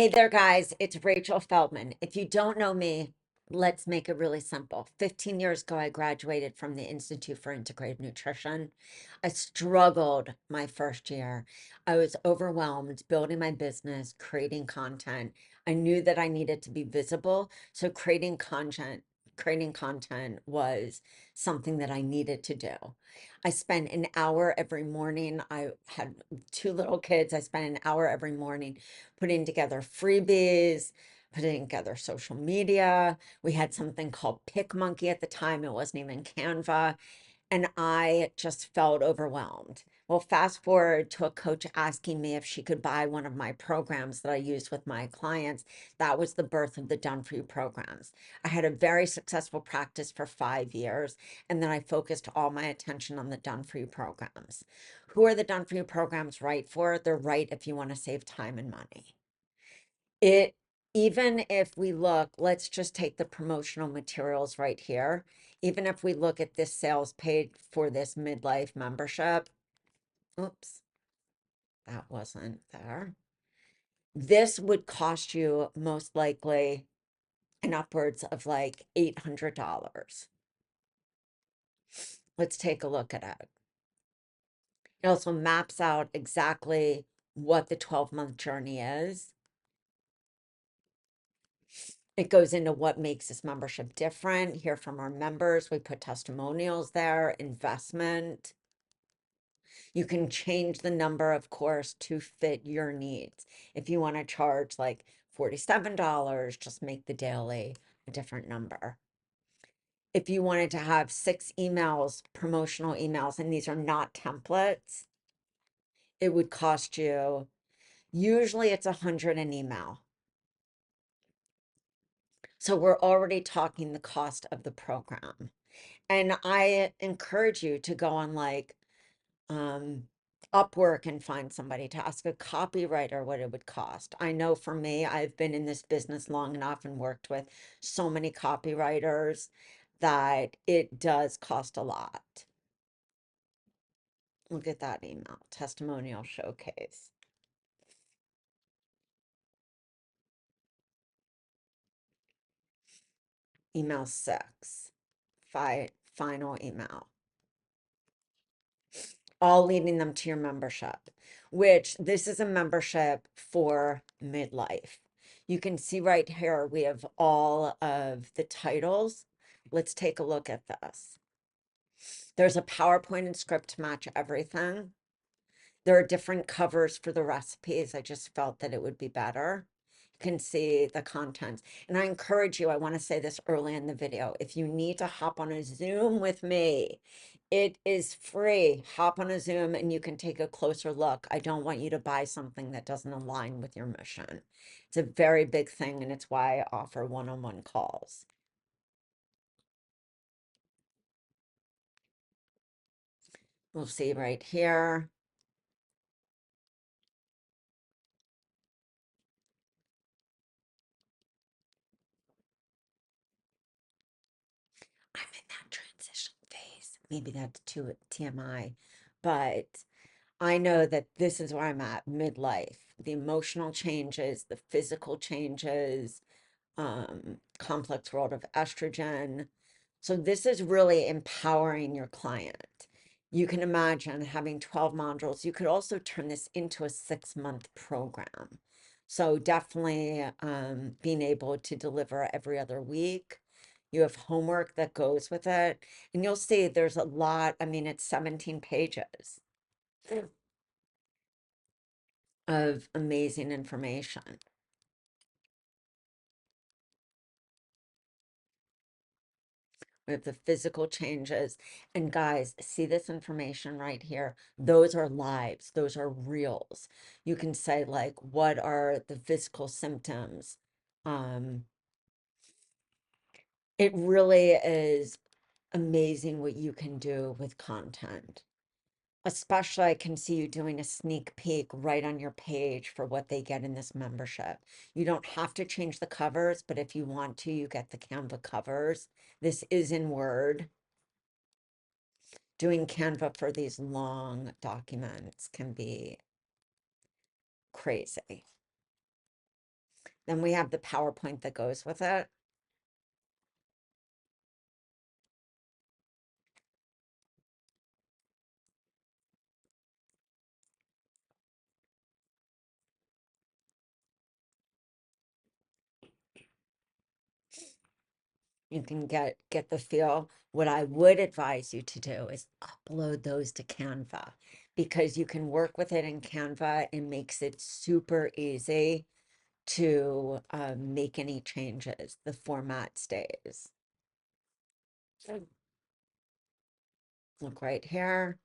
Hey there, guys. It's Rachel Feldman. If you don't know me, let's make it really simple. 15 years ago, I graduated from the Institute for Integrative Nutrition. I struggled my first year. I was overwhelmed building my business, creating content. I knew that I needed to be visible, so creating content was something that I needed to do. I spent an hour every morning. I had two little kids. I spent an hour every morning putting together freebies, putting together social media. We had something called PicMonkey at the time. It wasn't even Canva. And I just felt overwhelmed. Well, fast forward to a coach asking me if she could buy one of my programs that I use with my clients. That was the birth of the Done For You programs. I had a very successful practice for 5 years, and then I focused all my attention on the Done For You programs. Who are the Done For You programs right for? They're right if you want to save time and money. It, even if we look, let's just take the promotional materials right here. Even if we look at this sales page for this midlife membership, oops, that wasn't there. This would cost you most likely an upwards of like $800. Let's take a look at it. It also maps out exactly what the 12-month journey is. It goes into what makes this membership different. Hear from our members. We put testimonials there, investment. You can change the number, of course, to fit your needs. If you want to charge like $47, just make the daily a different number. If you wanted to have 6 emails, promotional emails, and these are not templates, it would cost you, usually it's 100 an email. So we're already talking the cost of the program. And I encourage you to go on like um, Upwork and find somebody to ask a copywriter what it would cost. I know for me, I've been in this business long enough and worked with so many copywriters that it does cost a lot. Look at that email, testimonial showcase. Email 6, final email, all leading them to your membership, which this is a membership for midlife. You can see right here, we have all of the titles. Let's take a look at this. There's a PowerPoint and script to match everything. There are different covers for the recipes. I just felt that it would be better. You can see the contents. And I encourage you, I want to say this early in the video, if you need to hop on a Zoom with me, it is free. Hop on a Zoom and you can take a closer look. I don't want you to buy something that doesn't align with your mission. It's a very big thing, and it's why I offer one-on-one calls. We'll see right here. I'm in that transition phase. Maybe that's too TMI, but I know that this is where I'm at midlife. The emotional changes, the physical changes, complex world of estrogen. So this is really empowering your client. You can imagine having 12 modules. You could also turn this into a 6-month program. So definitely being able to deliver every other week. You have homework that goes with it. And you'll see there's a lot. I mean, it's 17 pages of amazing information. We have the physical changes. And guys, see this information right here? Those are lives, those are reals. You can say, like, what are the physical symptoms? Um, it really is amazing what you can do with content. Especially, I can see you doing a sneak peek right on your page for what they get in this membership. You don't have to change the covers, but if you want to, you get the Canva covers. This is in Word. Doing Canva for these long documents can be crazy. Then we have the PowerPoint that goes with it. You can get the feel. What I would advise you to do is upload those to Canva because you can work with it in Canva. It makes it super easy to make any changes. The format stays. Look right here.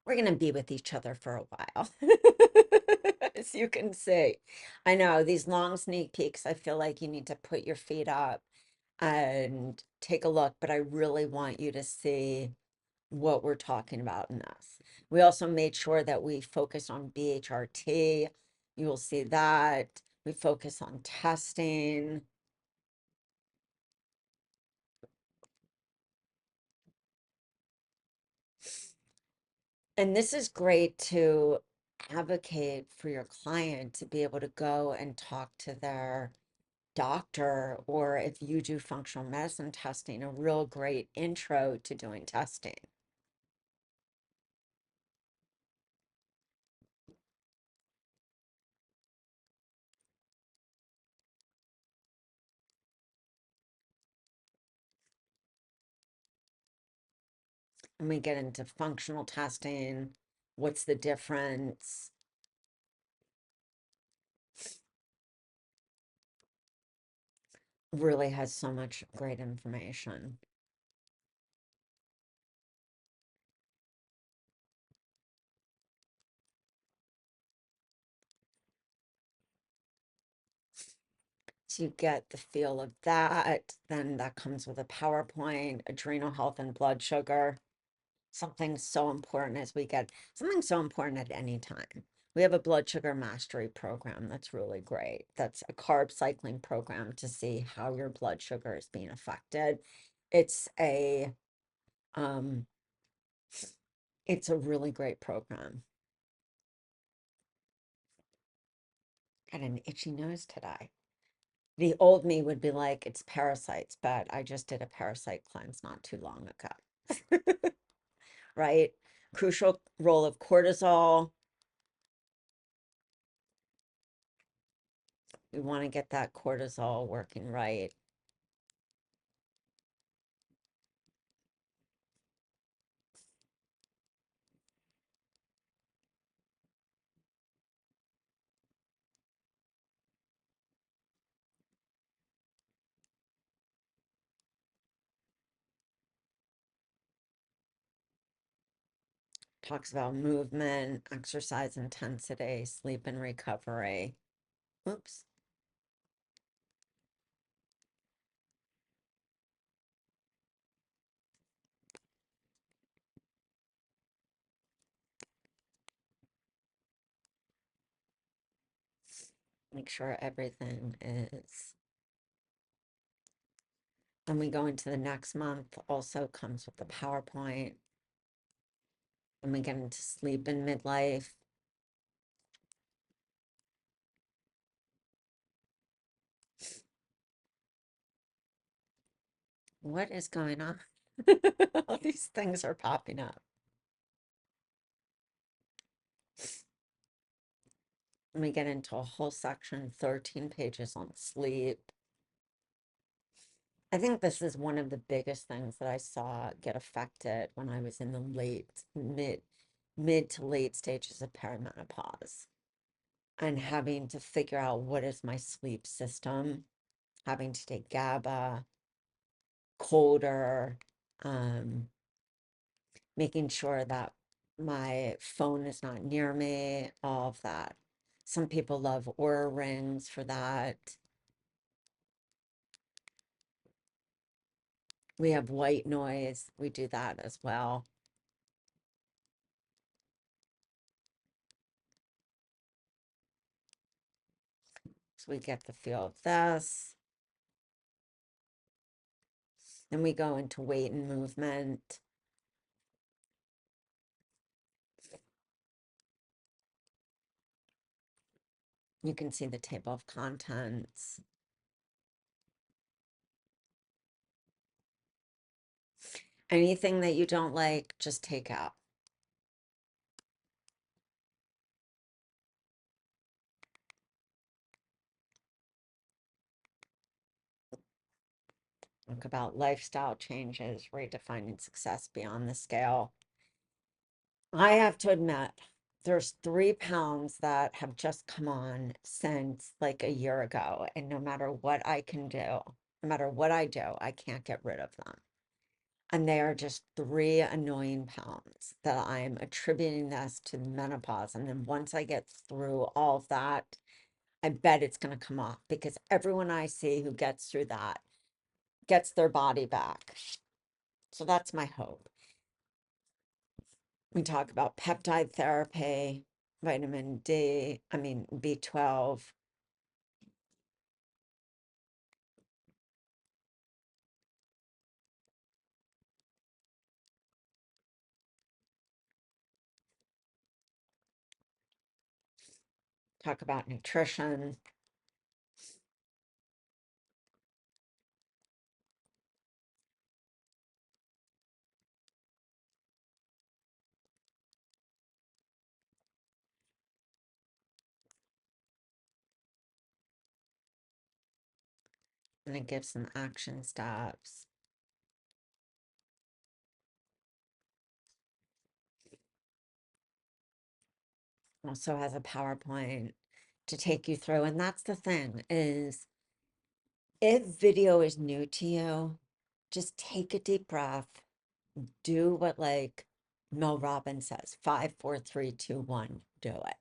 We're going to be with each other for a while, as you can see. I know these long sneak peeks, I feel like you need to put your feet up and take a look, but I really want you to see what we're talking about in this. We also made sure that we focus on BHRT. You will see that. We focus on testing. And this is great to advocate for your client to be able to go and talk to their doctor, or if you do functional medicine testing, a real great intro to doing testing. And we get into functional testing. What's the difference? Really has so much great information. So you get the feel of that. Then that comes with a PowerPoint, adrenal health and blood sugar. Something so important as we get something so important at any time. We have a blood sugar mastery program that's really great. That's a carb cycling program to see how your blood sugar is being affected. It's a um it's a really great program. Got an itchy nose today. The old me would be like, it's parasites, but I just did a parasite cleanse not too long ago. Right? Crucial role of cortisol. We want to get that cortisol working right. Talks about movement, exercise intensity, sleep and recovery. Oops. Make sure everything is. When we go into the next month, also comes with the PowerPoint. When we get into sleep in midlife. What is going on? All these things are popping up. And we get into a whole section, 13 pages on sleep. I think this is one of the biggest things that I saw get affected when I was in the mid to late stages of perimenopause and having to figure out what is my sleep system, having to take GABA, colder, um, making sure that my phone is not near me, all of that. Some people love Aura rings for that. We have white noise. We do that as well. So we get the feel of this. Then we go into weight and movement. You can see the table of contents. Anything that you don't like, just take out. Talk about lifestyle changes, redefining success beyond the scale. I have to admit, there's 3 pounds that have just come on since like a year ago. And no matter what I can do, no matter what I do, I can't get rid of them. And they are just 3 annoying pounds that I am attributing this to menopause. And then once I get through all of that, I bet it's going to come off because everyone I see who gets through that gets their body back. So that's my hope. We talk about peptide therapy, vitamin D, I mean, B12. Talk about nutrition. And it gives some action steps. Also has a PowerPoint to take you through. And that's the thing is if video is new to you, just take a deep breath, do what like Mel Robbins says, 5, 4, 3, 2, 1, do it.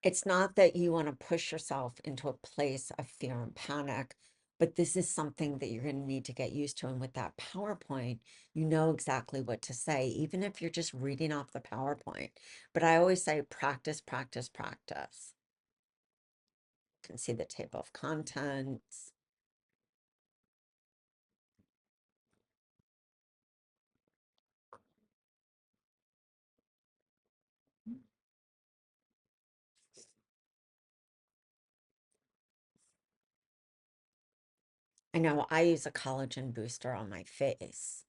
It's not that you want to push yourself into a place of fear and panic, but this is something that you're going to need to get used to. And with that PowerPoint, you know exactly what to say, even if you're just reading off the PowerPoint. But I always say practice, practice, practice. You can see the table of contents. I know I use a collagen booster on my face.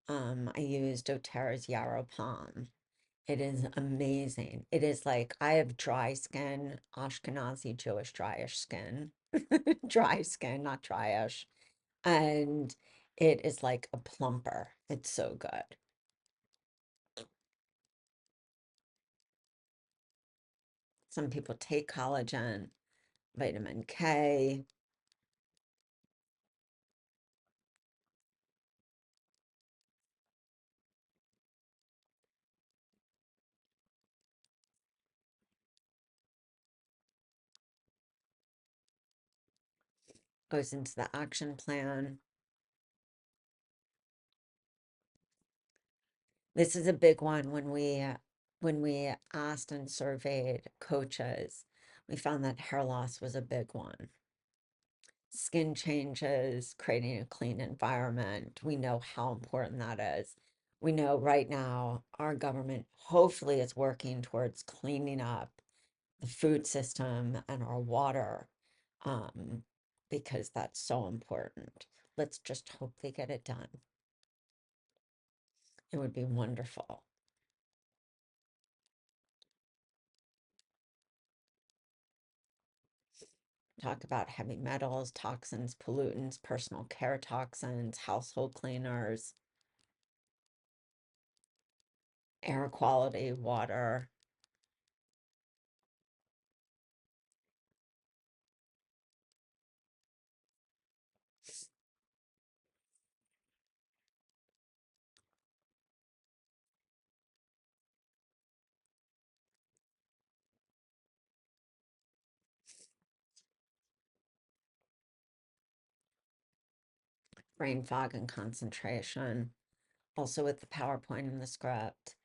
I use doTERRA's Yarrow Palm. It is amazing. It is like I have dry skin, Ashkenazi Jewish dryish skin, dry skin, not dryish. And it is like a plumper. It's so good. Some people take collagen, vitamin K, goes into the action plan. This is a big one when we asked and surveyed coaches, we found that hair loss was a big one. Skin changes, creating a clean environment. We know how important that is. We know right now our government hopefully is working towards cleaning up the food system and our water because that's so important. Let's just hope they get it done. It would be wonderful. Talk about heavy metals, toxins, pollutants, personal care toxins, household cleaners, air quality, water, brain fog and concentration. Also with the PowerPoint and the script.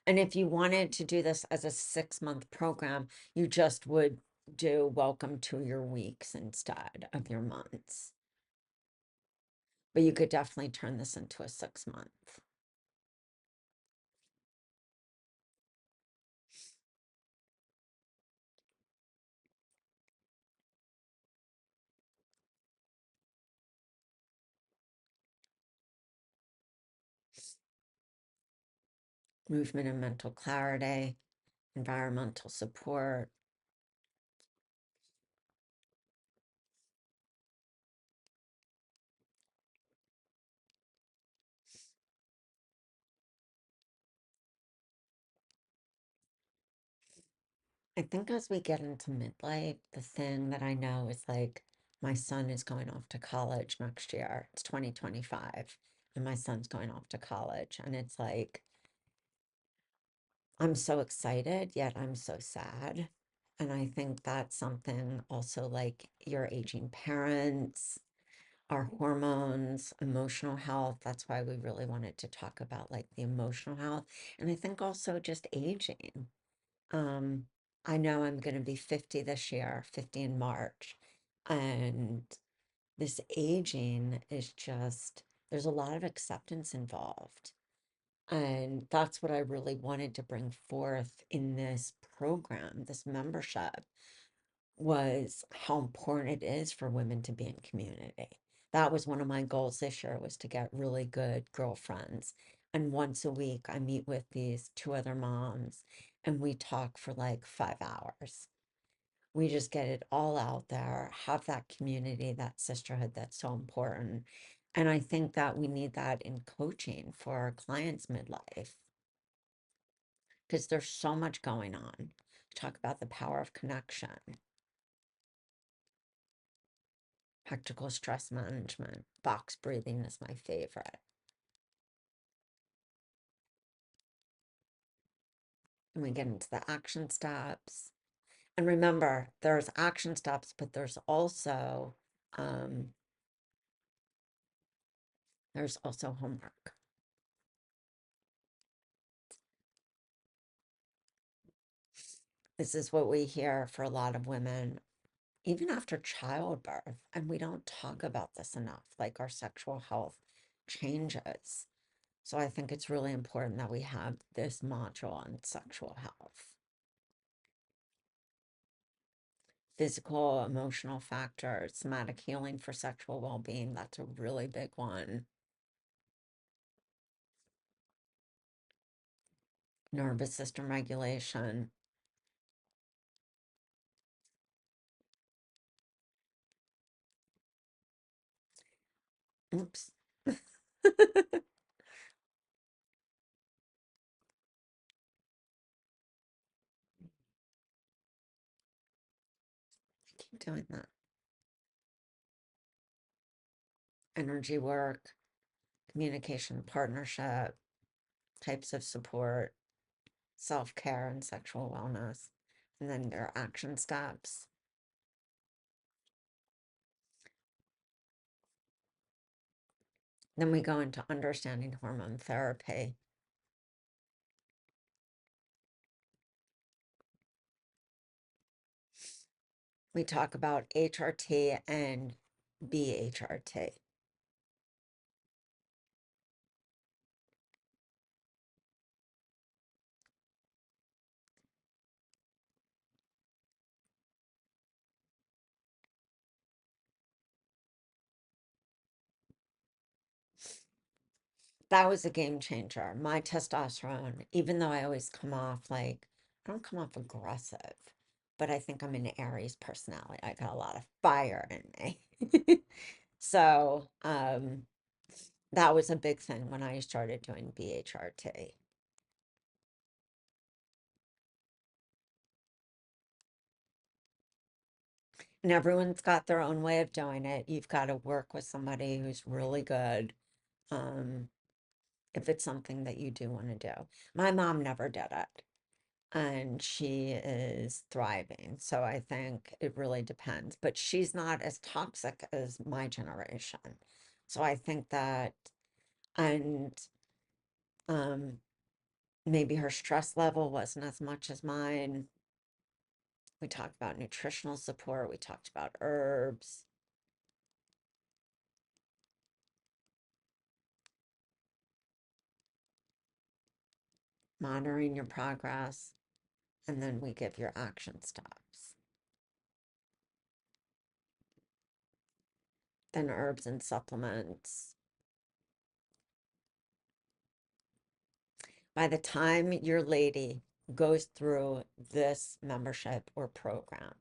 And if you wanted to do this as a 6 month program, you just would do welcome to your weeks instead of your months. But you could definitely turn this into a 6 month. movement and mental clarity, environmental support. I think as we get into midlife, the thing that I know is like my son is going off to college next year. It's 2025, and my son's going off to college. And it's like, I'm so excited, yet I'm so sad. And I think that's something also like your aging parents, our hormones, emotional health. That's why we really wanted to talk about like the emotional health. And I think also just aging. Um, I know I'm going to be 50 this year, 50 in March. And this aging is just, there's a lot of acceptance involved. And that's what I really wanted to bring forth in this program, this membership, was how important it is for women to be in community. That was one of my goals this year, was to get really good girlfriends. And once a week, I meet with these two other moms and we talk for like 5 hours. We just get it all out there, have that community, that sisterhood that's so important. And I think that we need that in coaching for our clients midlife because there's so much going on. Talk about the power of connection, practical stress management. Box breathing is my favorite. And we get into the action steps. And remember, there's action steps, but um, there's also homework. This is what we hear for a lot of women, even after childbirth. And we don't talk about this enough, like our sexual health changes. So I think it's really important that we have this module on sexual health. Physical, emotional factors, somatic healing for sexual well-being. That's a really big one. Nervous system regulation. Oops. I keep doing that. Energy work, communication, partnership, types of support, self-care, and sexual wellness. And then there are action steps. Then we go into understanding hormone therapy. We talk about HRT and BHRT. That was a game changer. My testosterone, even though I always come off like, I don't come off aggressive, but I think I'm an Aries personality. I got a lot of fire in me. So, that was a big thing when I started doing BHRT. And everyone's got their own way of doing it. You've got to work with somebody who's really good. Um, if it's something that you do want to do. My mom never did it, and she is thriving. So I think it really depends. But she's not as toxic as my generation. So I think that, and um, maybe her stress level wasn't as much as mine. We talked about nutritional support. We talked about herbs, monitoring your progress, and then we give your action steps. Then herbs and supplements. By the time your lady goes through this membership or program,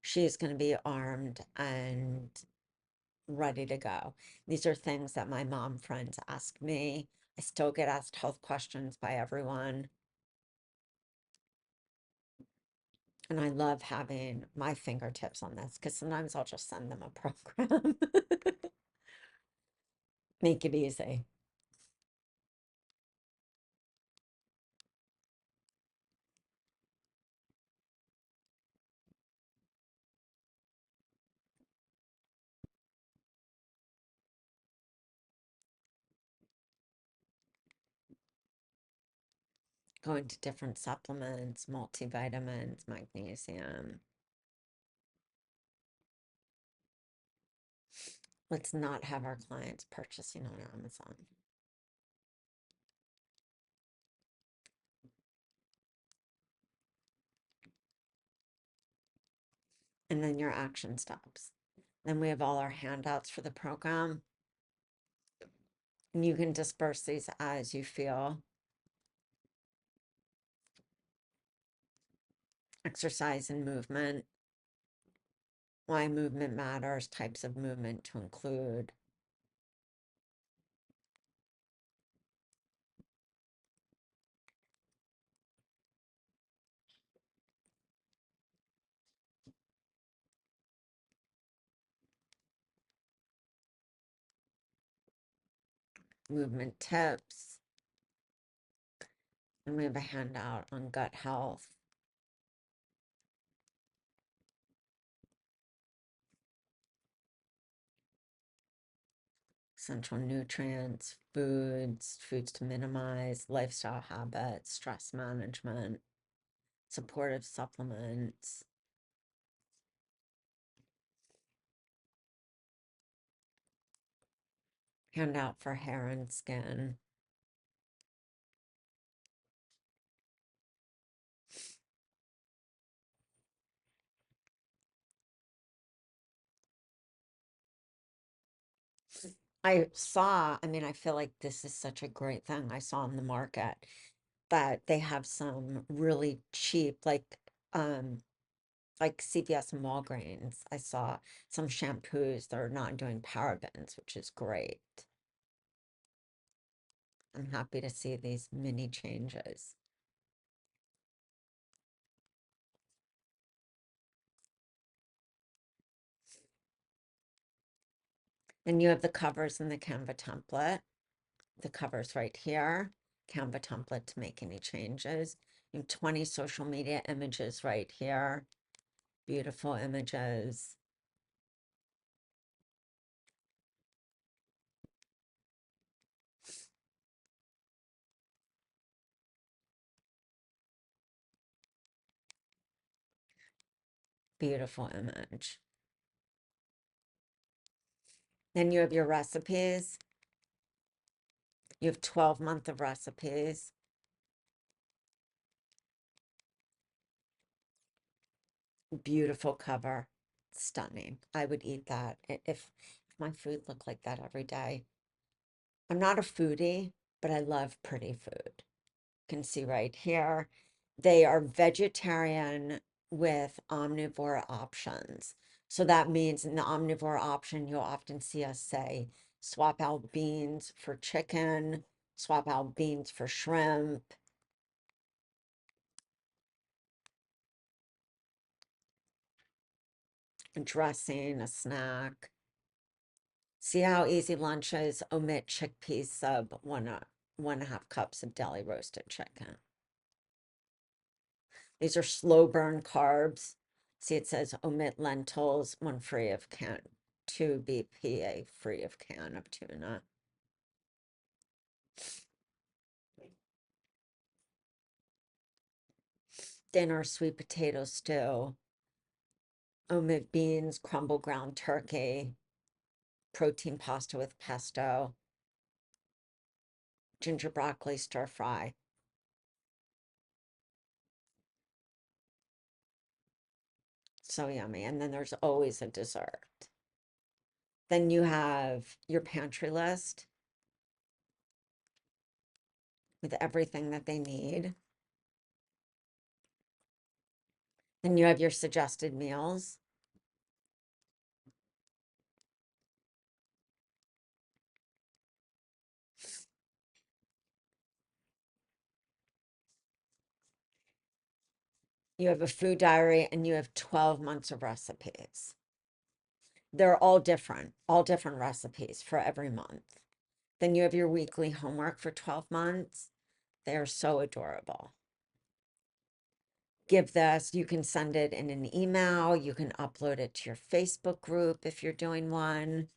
she's going to be armed and ready to go. These are things that my mom friends ask me. I still get asked health questions by everyone. And I love having my fingertips on this because sometimes I'll just send them a program. Make it easy. Going to different supplements, multivitamins, magnesium. Let's not have our clients purchasing on Amazon. And then your action steps. Then we have all our handouts for the program. And you can disperse these as you feel. Exercise and movement. Why movement matters, types of movement to include. Movement tips. And we have a handout on gut health. Essential nutrients, foods to minimize, lifestyle habits, stress management, supportive supplements. Handout for hair and skin. I feel like this is such a great thing I saw in the market that they have some really cheap, like CVS and Walgreens. I saw some shampoos that are not doing parabens, which is great. I'm happy to see these mini changes. And you have the covers in the Canva template. The covers right here. Canva template to make any changes. You have 20 social media images right here. Beautiful images. Beautiful image. Then you have your recipes. You have 12 month of recipes. Beautiful cover. Stunning. I would eat that if my food looked like that every day. I'm not a foodie, but I love pretty food. Can see right here. They are vegetarian with omnivore options. So that means in the omnivore option, you'll often see us say, swap out beans for chicken, swap out beans for shrimp. A dressing, a snack. See how easy lunch is? Omit chickpeas sub 1.5 cups of deli roasted chicken. These are slow burn carbs. See, it says omit lentils, one free of can, 2 BPA free of can of tuna. Dinner, sweet potato stew. Omit beans, crumble ground turkey, protein pasta with pesto, ginger broccoli stir fry. So yummy. And then there's always a dessert. Then you have your pantry list. with everything that they need. Then you have your suggested meals. You have a food diary and you have 12 months of recipes. They're all different recipes for every month. Then you have your weekly homework for 12 months. They're so adorable. Give this, you can send it in an email, you can upload it to your Facebook group if you're doing one.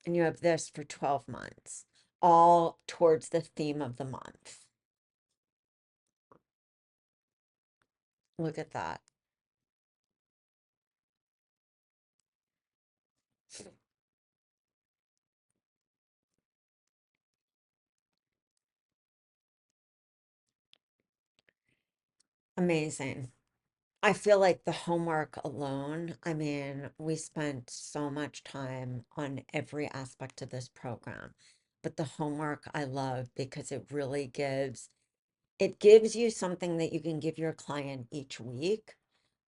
And you have this for 12 months, all towards the theme of the month. Look at that. Amazing. I feel like the homework alone, I mean, we spent so much time on every aspect of this program, but the homework I love because it gives you something that you can give your client each week.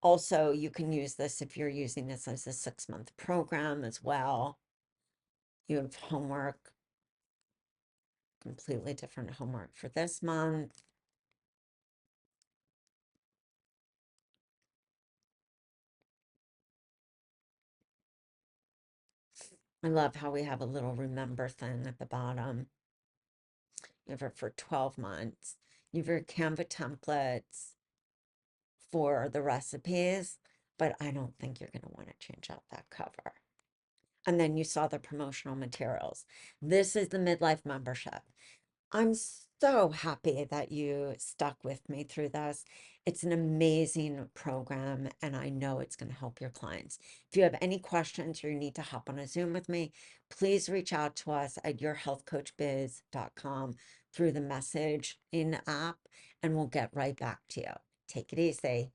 Also, you can use this if you're using this as a 6-month program as well. You have homework, completely different homework for this month. I love how we have a little remember thing at the bottom. You have it for 12 months. You have your Canva templates for the recipes, but I don't think you're going to want to change out that cover. And then you saw the promotional materials. This is the midlife membership. I'm so happy that you stuck with me through this. It's an amazing program, and I know it's going to help your clients. If you have any questions or you need to hop on a Zoom with me, please reach out to us at yourhealthcoachbiz.com through the message in app, and we'll get right back to you. Take it easy.